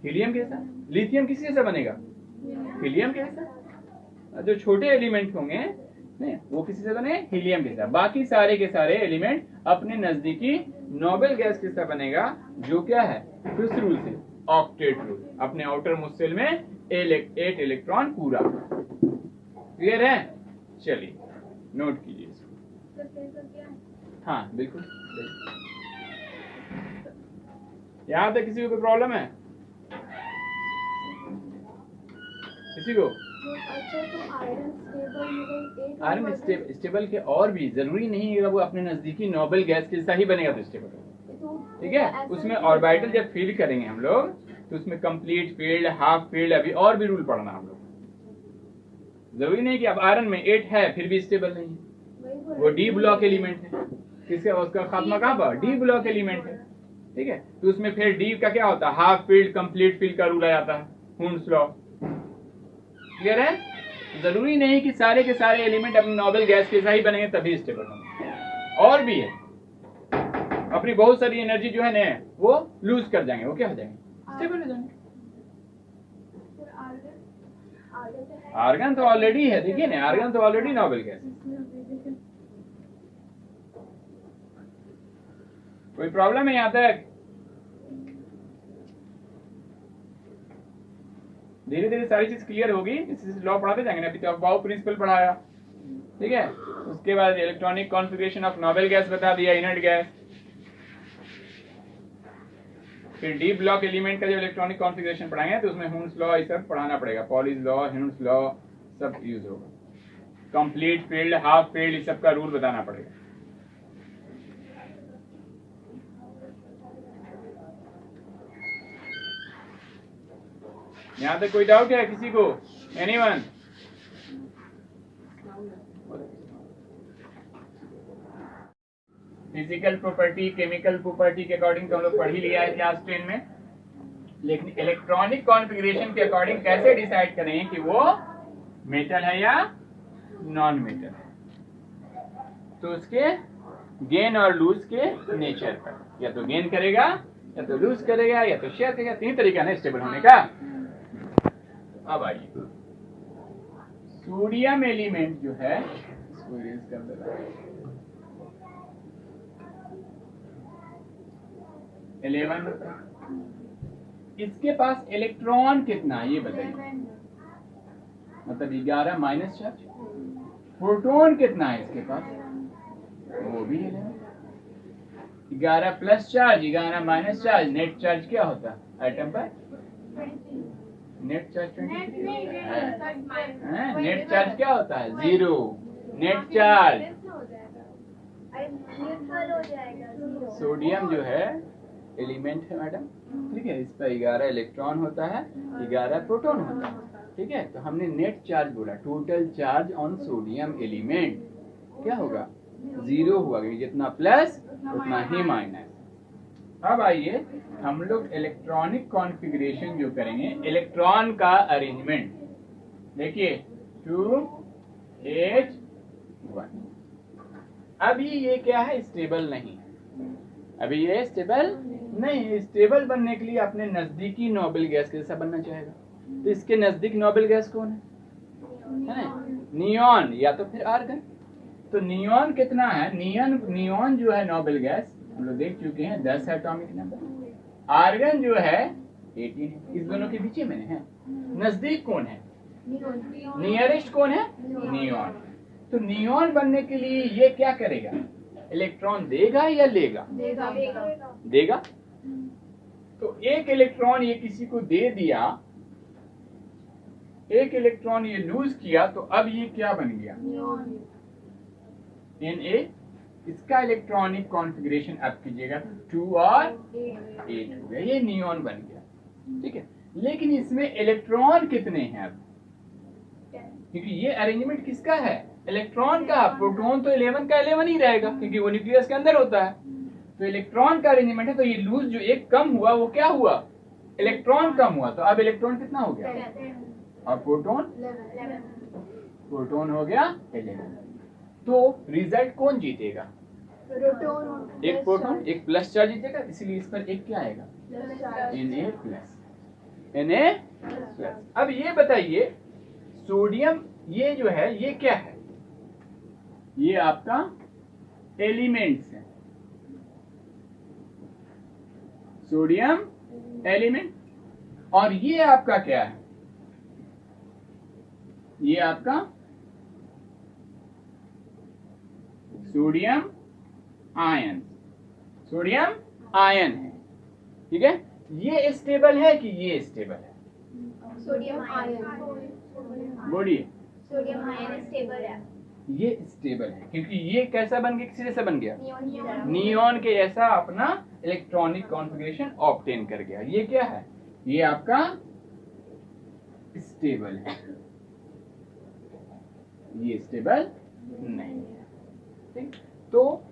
हीलियम के साथ। लिथियम किसी से बनेगा? हीलियम के साथ। जो छोटे एलिमेंट होंगे नहीं वो किसी से बने? हीलियम के साथ। बाकी सारे के सारे एलिमेंट अपने नजदीकी नोबेल गैस के साथ बनेगा, जो क्या है? किस रूल से? Octet rule. अपने आउटर मोस्ट सेल में 8 इलेक्ट्रॉन पूरा। क्लियर है? चलिए नोट कीजिए इसको। हाँ बिल्कुल, यहाँ तक किसी को कोई प्रॉब्लम है? किसी को? अच्छा, तो आयरन स्टेबल के और भी जरूरी नहीं है वो अपने नजदीकी नोबेल गैस के जैसा ही बनेगा तो स्टेबल होगा, ठीक है। उसमें ऑर्बिटल जब फील करेंगे हम लोग तो उसमें कंप्लीट फील्ड, हाफ फील्ड, अभी और भी रूल पढ़ना हम लोग। जरूरी नहीं कि अब आयरन में 8 है फिर भी स्टेबल नहीं है, वो डी ब्लॉक एलिमेंट है। किसका? उसका खात्मा कहाँ पर? डी ब्लॉक एलिमेंट है, ठीक है। तो उसमें फिर डी का क्या होता है? हाफ फील्ड, कंप्लीट फील्ड का रूल आ जाता है, हुन्स लॉ। क्लियर है? जरूरी नहीं कि सारे के सारे एलिमेंट अपने नोबेल गैस के ही बनेंगे तभी स्टेबल होंगे, और भी है। अपनी बहुत सारी एनर्जी जो है ना वो लूज कर जाएंगे, वो क्या हो जाएंगे? स्टेबल हो जाएंगे। आर्गन तो ऑलरेडी है, देखिए ना, आर्गन तो ऑलरेडी नोबेल गैस। कोई प्रॉब्लम है यहाँ तक? धीरे धीरे सारी चीज क्लियर होगी, इसी लॉ पढ़ाते जाएंगे ना। अभी तो बाउ प्रिंसिपल पढ़ाया, ठीक है। उसके बाद electronic configuration of noble gas बता दिया, इनर्ट गैस। फिर डी ब्लॉक एलिमेंट का जो इलेक्ट्रॉनिक कॉन्फ़िगरेशन पढ़ाएंगे तो उसमें हुन्स लॉ ये सब पढ़ाना पड़ेगा, पॉलिस लॉ, हुन्स लॉ सब यूज होगा। कंप्लीट फील्ड, हाफ फील्ड, इस सब का रूल बताना पड़ेगा। यहां तक कोई डाउट है किसी को? Anyone? Physical property, chemical property के अकॉर्डिंग तो हम लोग पढ़ ही लिया है क्लास 10 में, लेकिन इलेक्ट्रॉनिक कॉन्फ़िगरेशन के अकॉर्डिंग कैसे डिसाइड करें कि वो मेटल है या नॉन मेटल है, तो उसके गेन और लूज के नेचर पर, या तो गेन करेगा या तो लूज करेगा या तो शेयर करेगा, तीन तरीका है स्टेबल होने का। अब आइए, सोडियम एलिमेंट जो है इसको इरेज कर देना। 11, इसके पास इलेक्ट्रॉन कितना है ये बताइए, मतलब 11 माइनस चार्ज। प्रोटॉन कितना है इसके पास, वो भी 11। 11 plus charge, 11 minus charge, net charge क्या होता है एटम पर? Net charge 23। नेट चार्ज क्या होता है? 0। नेट चार्ज सोडियम जो है एलिमेंट है मैडम, ठीक है। इस पर 11 इलेक्ट्रॉन होता है, 11 प्रोटॉन होता है, ठीक है। तो हमने नेट चार्ज बोला, total charge on sodium element क्या होगा? 0 हुआ, क्योंकि जितना प्लस उतना ही माइनस। अब आइए हम लोग इलेक्ट्रॉनिक कॉन्फ़िगरेशन जो करेंगे, इलेक्ट्रॉन का अरेंजमेंट देखिए 2H1। अभी ये क्या है? स्टेबल नहीं है, अभी ये स्टेबल नहीं। स्टेबल बनने के लिए अपने नजदीकी नोबल गैस कैसा बनना चाहेगा, तो इसके नजदीक नोबल गैस कौन है? नियॉन या तो फिर आर्गन। तो नियॉन कितना है? नियॉन जो है नोबल गैस हम लोग देख चुके हैं 10 है एटॉमिक नंबर। आर्गन जो है 18 है, इस दोनों के बीच में है। नजदीक कौन है? नियरेस्ट कौन है? नियॉन। तो नियॉन बनने के लिए ये क्या करेगा? इलेक्ट्रॉन देगा या लेगा? देगा। तो एक इलेक्ट्रॉन ये किसी को दे दिया, एक इलेक्ट्रॉन ये लूज किया, तो अब ये क्या बन गया? Na। इसका इलेक्ट्रॉनिक कॉन्फ़िगरेशन अब कीजिएगा 2 और 8 हो गया, ये नियॉन बन गया, ठीक है। लेकिन इसमें इलेक्ट्रॉन कितने हैं अब? क्योंकि ये अरेंजमेंट किसका है? इलेक्ट्रॉन का। प्रोटॉन तो 11 का 11 ही रहेगा, क्योंकि वो न्यूक्लियस के अंदर होता है। तो इलेक्ट्रॉन का अरेंजमेंट है, तो ये लूज जो एक कम हुआ वो क्या हुआ? इलेक्ट्रॉन कम हुआ। तो अब इलेक्ट्रॉन कितना हो गया? और प्रोटॉन हो गया 11। तो रिजल्ट कौन जीतेगा? एक प्रोटॉन, एक प्लस चार्ज जीतेगा, इसलिए इस पर एक क्या आएगा? Na plus. अब ये बताइए, सोडियम ये जो है ये क्या है? ये आपका एलिमेंट्स है, सोडियम एलिमेंट। और ये आपका क्या है? ये आपका सोडियम आयन, सोडियम आयन है, ठीक है। ये स्टेबल है कि ये स्टेबल है? Sodium ion. बोलिए। सोडियम आयन स्टेबल है। ये स्टेबल है क्योंकि ये कैसा बन गया? किसी जैसा बन गया? नियॉन के जैसा अपना इलेक्ट्रॉनिक कॉन्फ़िगरेशन ऑब्टेन कर गया। ये क्या है? ये आपका स्टेबल है, ये स्टेबल नहीं है, ठीक। तो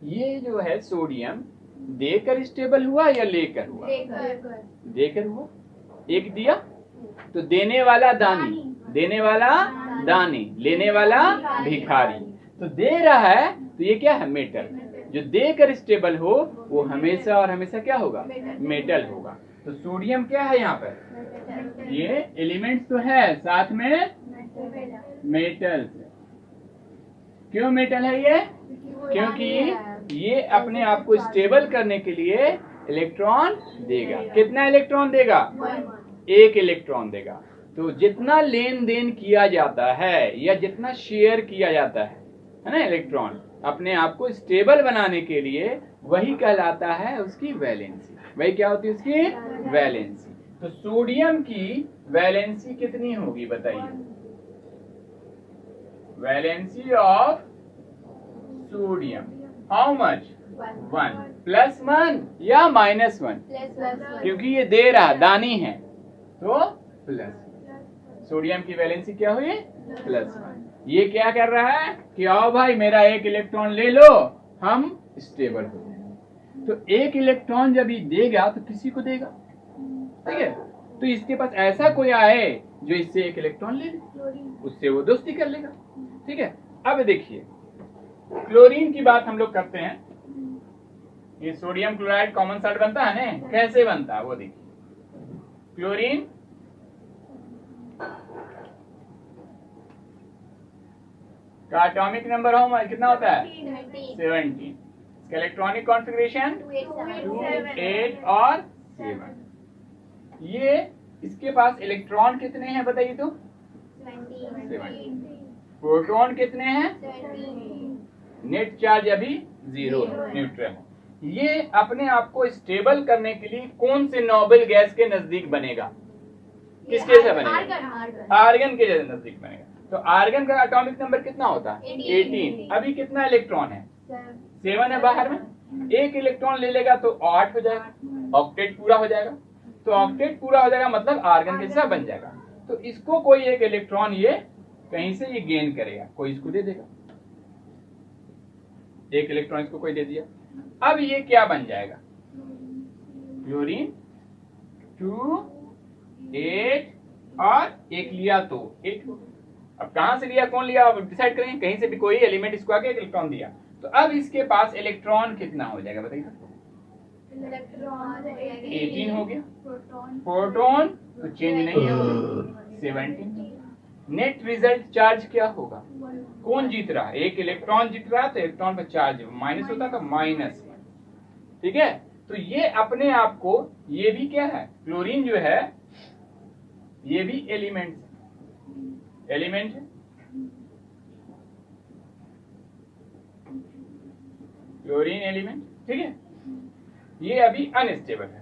ये जो है सोडियम देकर स्टेबल हुआ या लेकर हुआ? देकर हुआ। एक दिया तो देने वाला दानी, देने वाला दानी, लेने वाला भिखारी। तो दे रहा है तो ये क्या है? मेटल। जो देकर स्टेबल हो वो हमेशा और हमेशा क्या होगा? मेटल होगा। तो सोडियम क्या है यहाँ पर? ये एलिमेंट्स तो है, साथ में मेटल। क्यों मेटल है ये? क्योंकि ये अपने आप को स्टेबल करने के लिए इलेक्ट्रॉन देगा। कितना इलेक्ट्रॉन देगा? 1 इलेक्ट्रॉन देगा। तो जितना लेन देन किया जाता है या जितना शेयर किया जाता है ना इलेक्ट्रॉन अपने आप को स्टेबल बनाने के लिए, वही कहलाता है उसकी वैलेंसी। वही क्या होती है उसकी वैलेंसी। तो सोडियम की वैलेंसी कितनी होगी बताइए? Valency of sodium how much? 1 +1 या -1? क्योंकि ये दे रहा दानी है तो प्लस। सोडियम की वैलेंसी क्या हुई? +1। ये क्या कर रहा है कि आओ भाई मेरा 1 इलेक्ट्रॉन ले लो, हम स्टेबल हो जाएंगे। तो 1 इलेक्ट्रॉन जब ये देगा तो किसी को देगा, ठीक है? तो इसके पास ऐसा कोई आए जो इससे 1 इलेक्ट्रॉन ले ले, उससे वो दोस्ती कर लेगा, ठीक है? अब देखिए क्लोरीन की बात हम लोग करते हैं। ये सोडियम क्लोराइड कॉमन साल्ट बनता है ना, कैसे बनता है वो देखिए। क्लोरीन का एटॉमिक नंबर कितना होता है? 17। इसका इलेक्ट्रॉनिक कॉन्फ़िगरेशन 2, 8 और 7। ये इसके पास इलेक्ट्रॉन कितने हैं बताइए तो? 17। प्रोटॉन कितने हैं? नेट चार्ज अभी 0 न्यूट्रल। ये अपने आप को स्टेबल करने के लिए कौन से नोबेल गैस के नजदीक बनेगा? किसके से बनेगा? आर्गन के नजदीक बनेगा। तो आर्गन का एटॉमिक नंबर कितना होता है? 18। अभी कितना इलेक्ट्रॉन है? 7 है बाहर में। 1 इलेक्ट्रॉन ले लेगा तो 8 हो जाएगा, ऑक्टेट पूरा हो जाएगा। तो ऑक्टेट पूरा हो जाएगा मतलब आर्गन के जैसा बन जाएगा। तो इसको कोई 1 इलेक्ट्रॉन ये कहीं से ये गेन करेगा, कोई इसको दे देगा। 1 इलेक्ट्रॉन इसको कोई दे दिया। अब ये क्या बन जाएगा? क्लोरीन 2, 8 और 1 लिया तो 8 हो। अब कहां से लिया, कौन लिया, अब डिसाइड करेंगे। कहीं से भी कोई एलिमेंट इसको आके 1 इलेक्ट्रॉन दिया तो अब इसके पास इलेक्ट्रॉन कितना हो जाएगा बताइए? 18 हो गया। प्रोटॉन तो चेंज नहीं है, 17। नेट रिजल्ट चार्ज क्या होगा? कौन जीत रहा है? 1 इलेक्ट्रॉन जीत रहा है तो इलेक्ट्रॉन पर चार्ज माइनस होता तो -1, ठीक है? तो ये अपने आप को, ये भी क्या है? क्लोरीन जो है ये भी एलिमेंट है। क्लोरीन एलिमेंट, ठीक है? ये अभी अनस्टेबल है।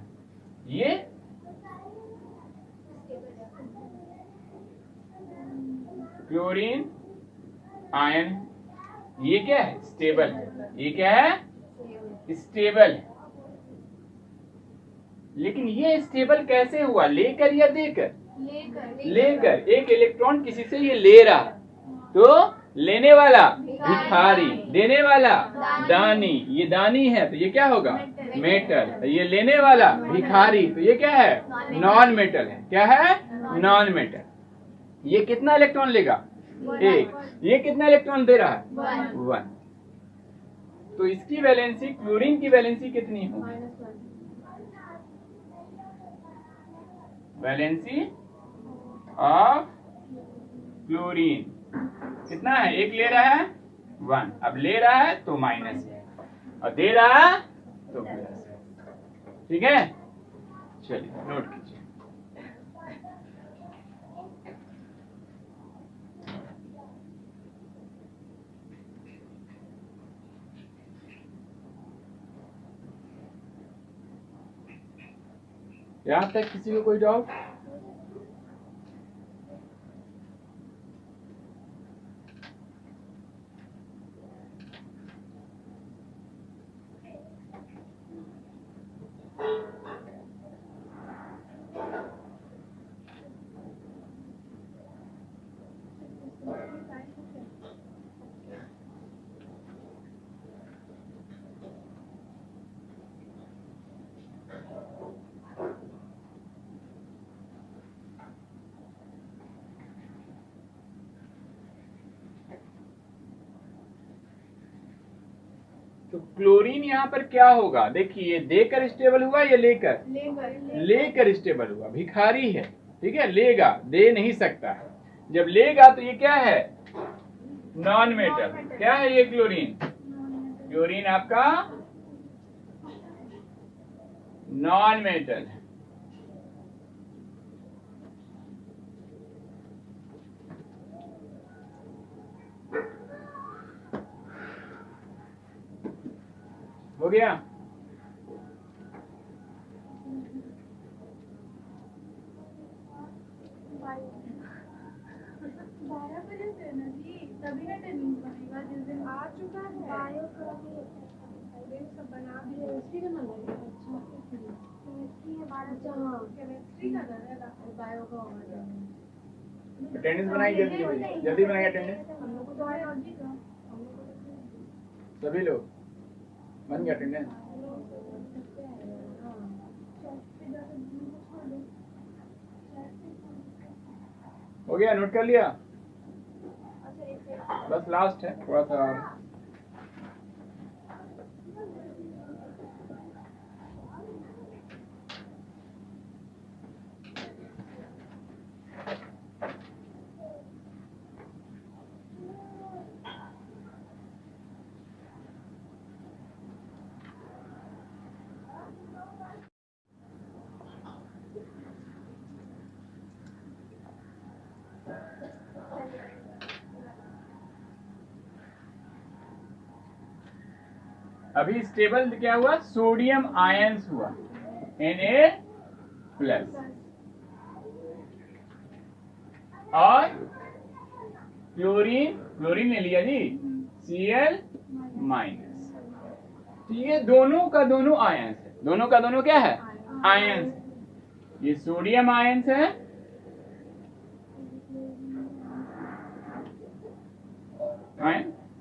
ये क्लोरीन आयन, ये क्या है? स्टेबल है। ये क्या है? स्टेबल है। लेकिन ये स्टेबल कैसे हुआ? लेकर या देकर? लेकर। 1 इलेक्ट्रॉन किसी से ये ले रहा, तो लेने वाला भिखारी, देने वाला दानी। ये दानी है तो ये क्या होगा? मेटल। ये लेने वाला भिखारी तो ये क्या है? नॉन मेटल है। क्या है? Non metal. ये कितना इलेक्ट्रॉन लेगा? 1। ये कितना इलेक्ट्रॉन दे रहा है? 1। तो इसकी वैलेंसी, क्लोरीन की वैलेंसी कितनी होगी? वैलेंसी ऑफ क्लोरीन कितना है? 1 ले रहा है 1, अब ले रहा है तो माइनस है और दे रहा है तो प्लस है, ठीक है? चलिए नोट कीजिए। यहां तक किसी को कोई डाउट? तो क्लोरीन यहाँ पर क्या होगा? देखिए देकर स्टेबल हुआ या लेकर? लेकर स्टेबल हुआ। भिखारी है, ठीक है? लेगा, दे नहीं सकता है। जब लेगा तो ये क्या है? Non metal. क्या है ये? क्लोरीन। क्लोरीन आपका नॉन मेटल। हो गया? तभी ना टेनिंग बनेगा जिस दिन आ चुका है बायो का भी सब बना भी केमिस्ट्री का नंबर है। अच्छा केमिस्ट्री है बायो केमिस्ट्री का रहेगा बायो का होगा। अटेंडेंस बनाई जल्दी जल्दी बनाइए अटेंडेंस। हम लोग को तो बायोलॉजी का सभी लोग बन गया अटेंडेंस। हो गया? नोट कर लिया? बस लास्ट है थोड़ा सा और। अभी स्टेबल क्या हुआ? सोडियम आयंस हुआ Na प्लस और क्लोरीन ले लिया जी Cl माइनस। ठीक है, दोनों का दोनों आयंस है। दोनों का दोनों क्या है? आयंस है। ये सोडियम आयंस है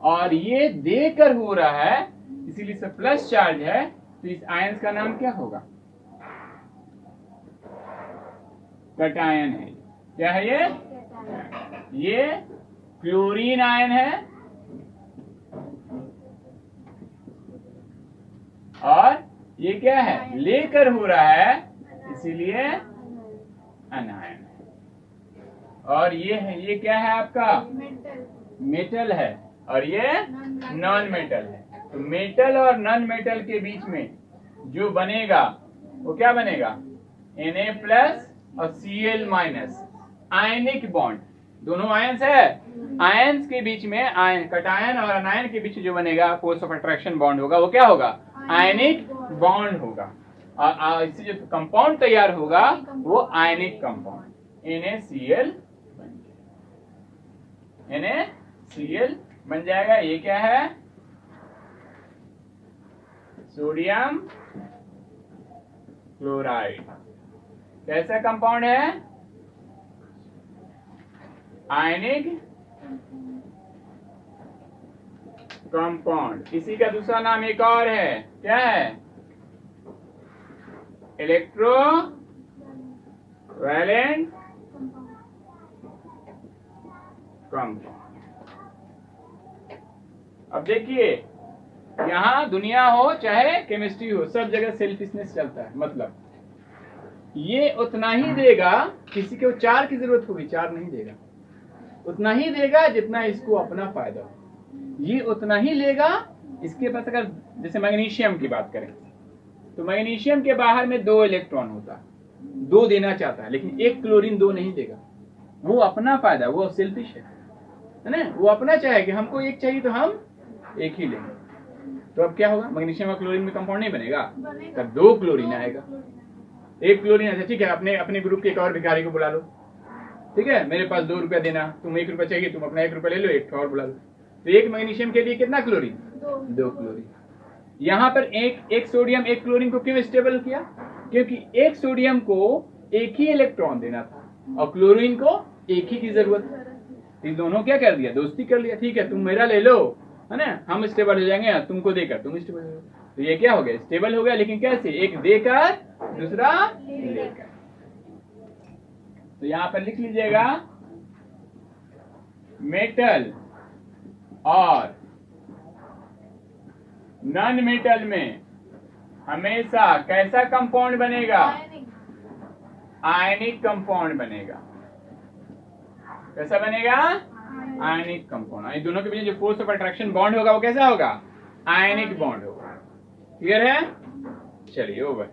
और ये देकर हो रहा है, इसीलिए से प्लस चार्ज है। तो इस आयंस का नाम क्या होगा? कैटायन है। क्या है ये? ये क्लोरीन आयन है और ये क्या है? लेकर हो रहा है, इसीलिए अनायन है। और ये क्या है आपका? मेटल है और ये नॉन मेटल है। तो मेटल और नॉन मेटल के बीच में जो बनेगा वो क्या बनेगा? Na प्लस और Cl माइनस आयनिक बॉन्ड। दोनों आयंस है। आयंस के बीच में कैटायन और अनायन के बीच जो बनेगा फोर्स ऑफ अट्रैक्शन बॉन्ड होगा, वो क्या होगा? आयनिक बॉन्ड होगा। और इससे जो कंपाउंड तैयार होगा वो आयनिक कंपाउंड NaCl NaCl बन जाएगा। ये क्या है? Sodium chloride. कैसा कंपाउंड है? Ionic compound. इसी का दूसरा नाम एक और है, क्या है? Electrovalent compound. अब देखिए, यहाँ दुनिया हो चाहे केमिस्ट्री हो, सब जगह सेल्फिशनेस चलता है। मतलब ये उतना ही देगा, किसी को 4 की जरूरत होगी 4 नहीं देगा, उतना ही देगा जितना इसको अपना फायदा हो। ये उतना ही लेगा। इसके पास अगर जैसे मैग्नीशियम की बात करें तो मैग्नीशियम के बाहर में 2 इलेक्ट्रॉन होता है, 2 देना चाहता है, लेकिन एक क्लोरीन 2 नहीं देगा। वो अपना फायदा, वो सेल्फिश है ना। वो अपना चाहे कि हमको एक चाहिए तो हम एक ही लेंगे। तो अब क्या होगा? मैग्नीशियम और क्लोरीन में कंपाउंड नहीं बनेगा, तब 2 क्लोरीन आएगा। एक क्लोरीन ऐसा, ठीक है, अपने ग्रुप के एक और भिखारी को बुला लो। ठीक है, मेरे पास 2 रुपया देना, तुम 1 रुपया चाहिए, तुम अपना 1 रुपया ले लो, एक और बुला लो। तो एक मैग्नीशियम के लिए कितना क्लोरीन? 2 क्लोरीन। यहाँ पर एक सोडियम एक क्लोरीन को क्यों स्टेबल किया? क्योंकि एक सोडियम को एक ही इलेक्ट्रॉन देना था और क्लोरीन को एक ही की जरूरत। इन दोनों क्या कर दिया? दोस्ती कर लिया। ठीक है, तुम मेरा ले लो, है ना, हम स्टेबल हो जाएंगे, तुमको देकर तुम स्टेबल हो जाओगे। तो ये क्या हो गया? स्टेबल हो गया। लेकिन कैसे? एक देकर दूसरा लेकर। तो यहां पर लिख लीजिएगा, मेटल और नॉन मेटल में हमेशा कैसा कंपाउंड बनेगा? आयनिक कंपाउंड बनेगा। कैसा बनेगा? Ionic compound. इन दोनों के बीच जो फोर्स ऑफ अट्रैक्शन बॉन्ड होगा वो कैसा होगा? आयनिक बॉन्ड होगा। क्लियर है? चलिए ओवर।